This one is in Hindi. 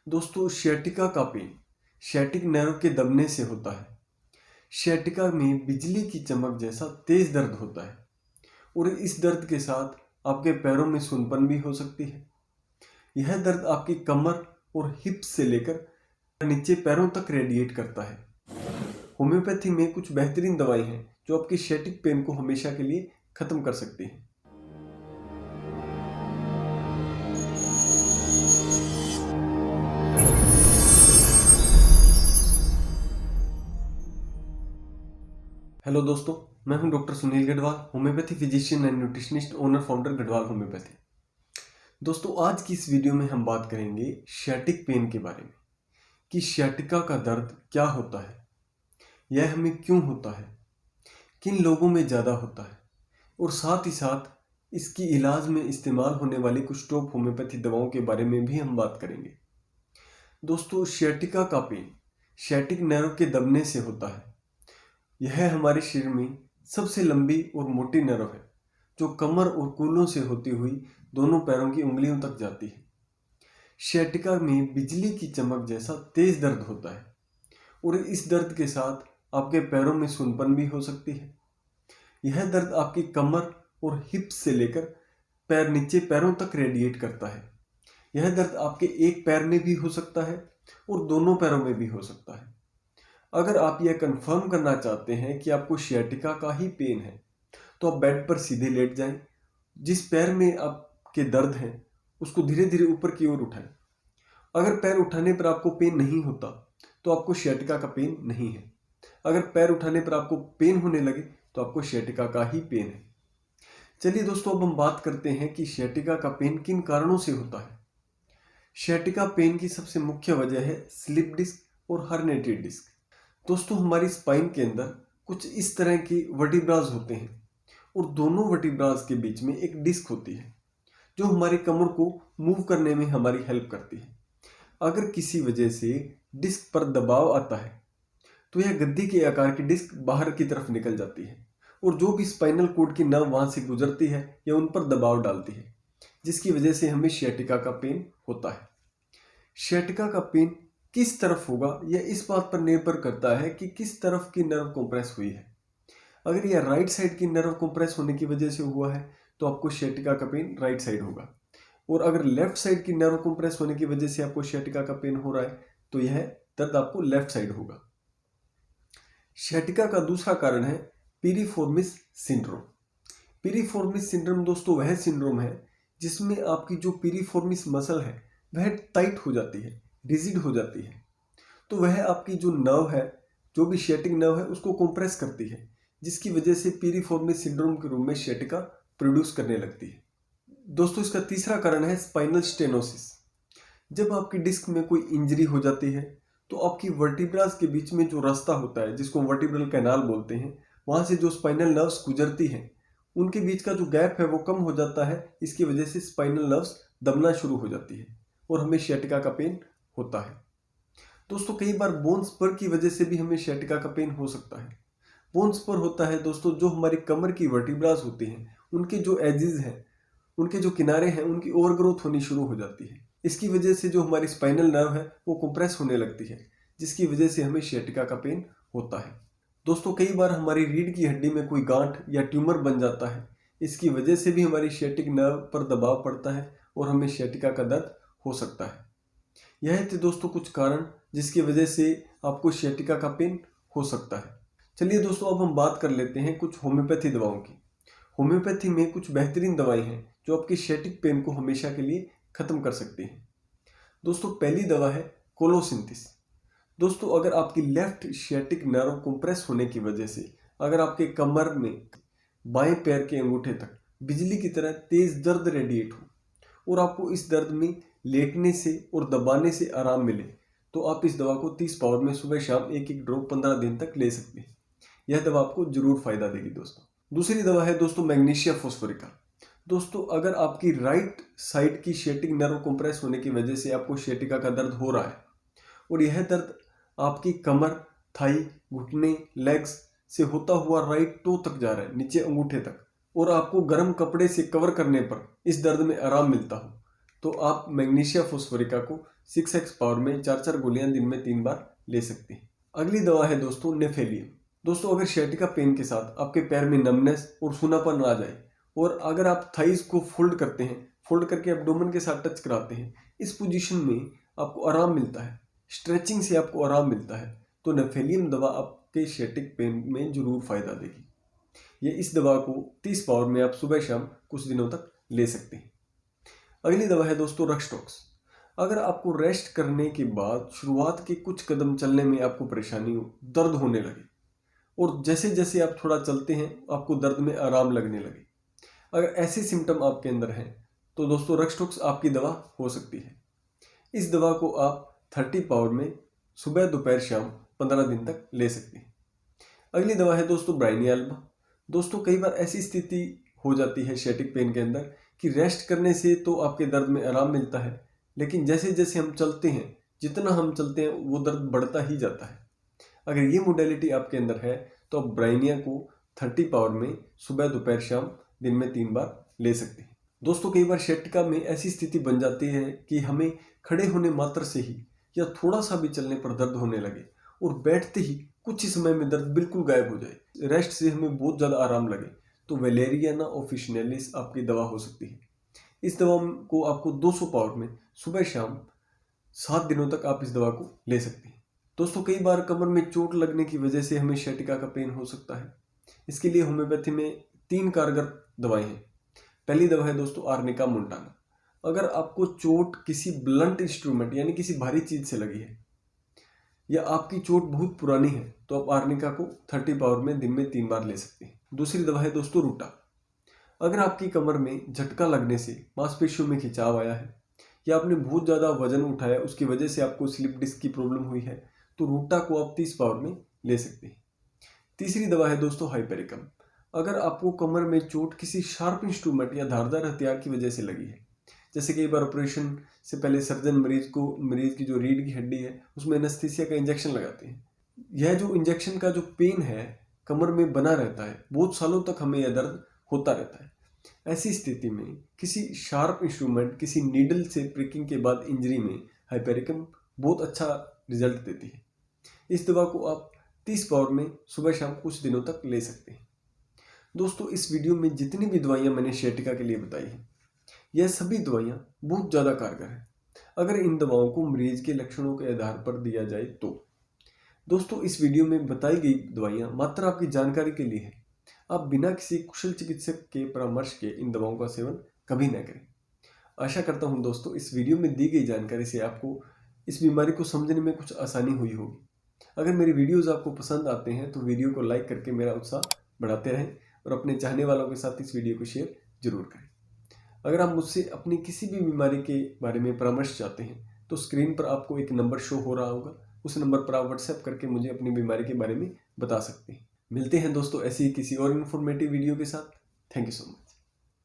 दोस्तों sciatica का पेन sciatic नर्व के दबने से होता है। sciatica में बिजली की चमक जैसा तेज दर्द होता है और इस दर्द के साथ आपके पैरों में सूनपन भी हो सकती है। यह दर्द आपकी कमर और हिप्स से लेकर नीचे पैरों तक रेडिएट करता है। होम्योपैथी में कुछ बेहतरीन दवाई हैं जो आपकी sciatic पेन को हमेशा के लिए खत्म कर सकती हैं। हेलो दोस्तों, मैं हूं doctor Sunil Garhwal, homeopathy physician and nutritionist, owner founder Garhwal homeopathy. दोस्तों, आज की इस वीडियो में हम बात करेंगे sciatic पेन के बारे में कि sciatica का दर्द क्या होता है, यह हमें क्यों होता है, किन लोगों में ज़्यादा होता है और साथ ही साथ इसकी इलाज में इस्तेमाल होने वाली कुछ टॉप होम्योपैथी दवाओं के बारे में भी हम बात करेंगे। दोस्तों, sciatica का पेन sciatic नर्व के दबने से होता है। यह हमारे शरीर में सबसे लंबी और मोटी नर्व है जो कमर और कूल्हों से होती हुई दोनों पैरों की उंगलियों तक जाती है। sciatica में बिजली की चमक जैसा तेज दर्द होता है और इस दर्द के साथ आपके पैरों में सूनपन भी हो सकती है। यह दर्द आपकी कमर और हिप्स से लेकर नीचे पैरों तक रेडिएट करता है। यह दर्द आपके एक पैर में भी हो सकता है और दोनों पैरों में भी हो सकता है। अगर आप यह कंफर्म करना चाहते हैं कि आपको sciatica का ही पेन है तो आप बेड पर सीधे लेट जाएं। जिस पैर में आपके दर्द है उसको धीरे धीरे ऊपर की ओर उठाएं। अगर पैर उठाने पर आपको पेन नहीं होता तो आपको sciatica का पेन नहीं है। अगर पैर उठाने पर आपको पेन होने लगे तो आपको sciatica का ही पेन है। चलिए दोस्तों, अब हम बात करते हैं कि sciatica का पेन किन कारणों से होता है। sciatica पेन की सबसे मुख्य वजह है स्लिप डिस्क और हर्निएटेड डिस्क। दोस्तों, हमारी स्पाइन के अंदर कुछ इस तरह की वर्टिब्रास होते हैं और दोनों वर्टिब्रास के बीच में एक डिस्क होती है जो हमारी कमर को मूव करने में हमारी हेल्प करती है। अगर किसी वजह से डिस्क पर दबाव आता है तो यह गद्दी के आकार की डिस्क बाहर की तरफ निकल जाती है और जो भी स्पाइनल कॉर्ड की नर्व वहां से गुजरती है यह उन पर दबाव डालती है, जिसकी वजह से हमें sciatica का पेन होता है। sciatica का पेन किस तरफ होगा यह इस बात पर निर्भर करता है कि किस तरफ की नर्व कंप्रेस हुई है। अगर यह राइट साइड की नर्व कंप्रेस होने की वजह से हुआ है तो आपको sciatica का पेन राइट साइड होगा, और अगर लेफ्ट साइड की नर्व कंप्रेस होने की वजह से आपको sciatica का पेन हो रहा है तो यह दर्द आपको लेफ्ट साइड होगा। sciatica का दूसरा कारण है पीरिफॉर्मिस सिंड्रोम। पीरिफॉर्मिस सिंड्रोम दोस्तों वह सिंड्रोम है जिसमें आपकी जो पीरिफॉर्मिस मसल है वह टाइट हो जाती है, रिजिड हो जाती है। तो वह आपकी जो नर्व है, जो भी sciatic नर्व है, उसको कंप्रेस करती है, जिसकी वजह से पीरिफॉर्मिस सिंड्रोम के रूप में sciatica प्रोड्यूस करने लगती है। दोस्तों, इसका तीसरा कारण है स्पाइनल स्टेनोसिस। जब आपकी डिस्क में कोई इंजरी हो जाती है तो आपकी वर्टिब्रास के बीच में जो रास्ता होता है जिसको वर्टिब्रल कैनाल बोलते हैं, वहां से जो स्पाइनल नर्व्स गुजरती हैं उनके बीच का जो गैप है वो कम हो जाता है। इसकी वजह से स्पाइनल नर्व्स दबना शुरू हो जाती है और हमें sciatica का पेन होता है। दोस्तों, कई बार बोन स्पर की वजह से भी हमें sciatica का पेन हो सकता है। बोन स्पर होता है दोस्तों जो हमारी कमर की वर्टिब्रास होती हैं उनके जो एजेस हैं, उनके जो किनारे हैं, उनकी ओवरग्रोथ होनी शुरू हो जाती है। इसकी वजह से जो हमारी स्पाइनल नर्व है वो कंप्रेस होने लगती है, जिसकी वजह से हमें sciatica का पेन होता है। दोस्तों, कई बार हमारी रीढ़ की हड्डी में कोई गांठ या ट्यूमर बन जाता है। इसकी वजह से भी हमारी sciatic नर्व पर दबाव पड़ता है और हमें sciatica का दर्द हो सकता है। यह थे दोस्तों कुछ कारण जिसकी वजह से आपको sciatica का पेन हो सकता है। चलिए दोस्तों, अब हम बात कर लेते हैं कुछ होम्योपैथी दवाओं की। होम्योपैथी में कुछ बेहतरीन दवाई हैं जो आपकी sciatic पेन को हमेशा के लिए खत्म कर सकती हैं। दोस्तों, पहली दवा है कोलोसिंथिस। दोस्तों, अगर आपकी लेफ्ट sciatic नर्व कंप्रेस होने की वजह से अगर आपके कमर में बाएं पैर के अंगूठे तक बिजली की तरह तेज दर्द रेडिएट हो और आपको इस दर्द में लेटने से और दबाने से आराम मिले तो आप इस दवा को 30 पावर में सुबह शाम एक एक ड्रॉप 15 दिन तक ले सकते हैं। यह दवा आपको जरूर फायदा देगी। दोस्तों, दूसरी दवा है दोस्तों मैग्नीशिया फॉस्फोरिका। दोस्तों, अगर आपकी राइट साइड की sciatic नर्व कंप्रेस होने की वजह से आपको sciatica का दर्द हो रहा है और यह दर्द आपकी कमर, थाई, घुटने, लेग्स से होता हुआ राइट टो तक जा रहा है, नीचे अंगूठे तक, और आपको गर्म कपड़े से कवर करने पर इस दर्द में आराम मिलता हो तो आप मैग्नीशिया फॉस्फोरिका को 6x पावर में 4-4 गोलियां दिन में 3 बार ले सकते हैं। अगली दवा है दोस्तों नेफेलियम। दोस्तों अगर sciatica पेन के साथ आपके पैर में नमनेस और सूनापन आ जाए और अगर आप थाइस को फोल्ड करते हैं, फोल्ड करके एब्डोमेन के साथ टच कराते हैं, इस पोजीशन में आपको आराम मिलता है, स्ट्रेचिंग से आपको आराम मिलता है, तो नेफेलियम दवा आपके sciatic पेन में जरूर फायदा देगी। ये इस दवा को 30 पावर में आप सुबह शाम कुछ दिनों तक ले सकते हैं। अगली दवा है दोस्तों रक्सटॉक्स। अगर आपको रेस्ट करने के बाद शुरुआत के कुछ कदम चलने में आपको परेशानी हो, दर्द होने लगे और जैसे जैसे आप थोड़ा चलते हैं आपको दर्द में आराम लगने लगे, अगर ऐसे सिम्टम आपके अंदर हैं तो दोस्तों रक्सटॉक्स आपकी दवा हो सकती है। इस दवा को आप 30 पावर में सुबह दोपहर शाम 15 दिन तक ले सकते हैं। अगली दवा है दोस्तों ब्राइनिया अल्बा। दोस्तों कई बार ऐसी स्थिति हो जाती है sciatic पेन के अंदर कि रेस्ट करने से तो आपके दर्द में आराम मिलता है, लेकिन जैसे जैसे हम चलते हैं, जितना हम चलते हैं वो दर्द बढ़ता ही जाता है। अगर ये मोडेलिटी आपके अंदर है तो आप ब्राइनिया को 30 पावर में सुबह दोपहर शाम दिन में 3 बार ले सकते हैं। दोस्तों कई बार sciatica में ऐसी स्थिति बन जाती है कि हमें खड़े होने मात्र से ही या थोड़ा सा भी चलने पर दर्द होने लगे और बैठते ही कुछ ही समय में दर्द बिल्कुल गायब हो जाए, रेस्ट से हमें बहुत ज़्यादा आराम लगे, तो वैलेरियाना ऑफिशिनलिस आपकी दवा हो सकती है। इस दवा को आपको 200 पावर में सुबह शाम 7 दिनों तक आप इस दवा को ले सकते हैं। दोस्तों कई बार कमर में चोट लगने की वजह से हमें sciatica का पेन हो सकता है। इसके लिए होम्योपैथी में 3 कारगर दवाएं हैं। पहली दवा है दोस्तों आर्निका मोंटाना। अगर आपको चोट किसी ब्लंट इंस्ट्रूमेंट यानी किसी भारी चीज से लगी है या आपकी चोट बहुत पुरानी है तो आप आर्निका को 30 पावर में दिन में 3 बार ले सकते हैं। दूसरी दवा है दोस्तों रूटा। अगर आपकी कमर में झटका लगने से मांसपेशियों में खिंचाव आया है या आपने बहुत ज़्यादा वजन उठाया, उसकी वजह से आपको स्लिप डिस्क की प्रॉब्लम हुई है, तो रूटा को आप 30 पावर में ले सकते हैं। तीसरी दवा है दोस्तों हाइपेरिकम। अगर आपको कमर में चोट किसी शार्प इंस्ट्रूमेंट या धारदार हथियार की वजह से लगी है, जैसे कई बार ऑपरेशन से पहले सर्जन मरीज की जो रीढ़ की हड्डी है उसमें एनेस्थीसिया का इंजेक्शन लगाते हैं, यह जो इंजेक्शन का जो पेन है कमर में बना रहता है, बहुत सालों तक हमें यह दर्द होता रहता है। ऐसी स्थिति में किसी शार्प इंस्ट्रूमेंट, किसी नीडल से प्रिकिंग के बाद इंजरी में हाइपेरिकम बहुत अच्छा रिजल्ट देती है। इस दवा को आप 30 पावर में सुबह शाम कुछ दिनों तक ले सकते हैं। दोस्तों इस वीडियो में जितनी भी दवाइयाँ मैंने sciatica के लिए बताई हैं, यह सभी दवाइयाँ बहुत ज़्यादा कारगर हैं अगर इन दवाओं को मरीज के लक्षणों के आधार पर दिया जाए तो। दोस्तों इस वीडियो में बताई गई दवाइयाँ मात्र आपकी जानकारी के लिए है। आप बिना किसी कुशल चिकित्सक के परामर्श के इन दवाओं का सेवन कभी न करें। आशा करता हूँ दोस्तों इस वीडियो में दी गई जानकारी से आपको इस बीमारी को समझने में कुछ आसानी हुई होगी। अगर मेरी वीडियोज़ आपको पसंद आते हैं तो वीडियो को लाइक करके मेरा उत्साह बढ़ाते रहें और अपने चाहने वालों के साथ इस वीडियो को शेयर जरूर करें। अगर आप मुझसे अपनी किसी भी बीमारी के बारे में परामर्श चाहते हैं तो स्क्रीन पर आपको एक नंबर शो हो रहा होगा, उस नंबर पर आप व्हाट्सएप करके मुझे अपनी बीमारी के बारे में बता सकते हैं। मिलते हैं दोस्तों ऐसी ही किसी और इन्फॉर्मेटिव वीडियो के साथ। Thank you so much.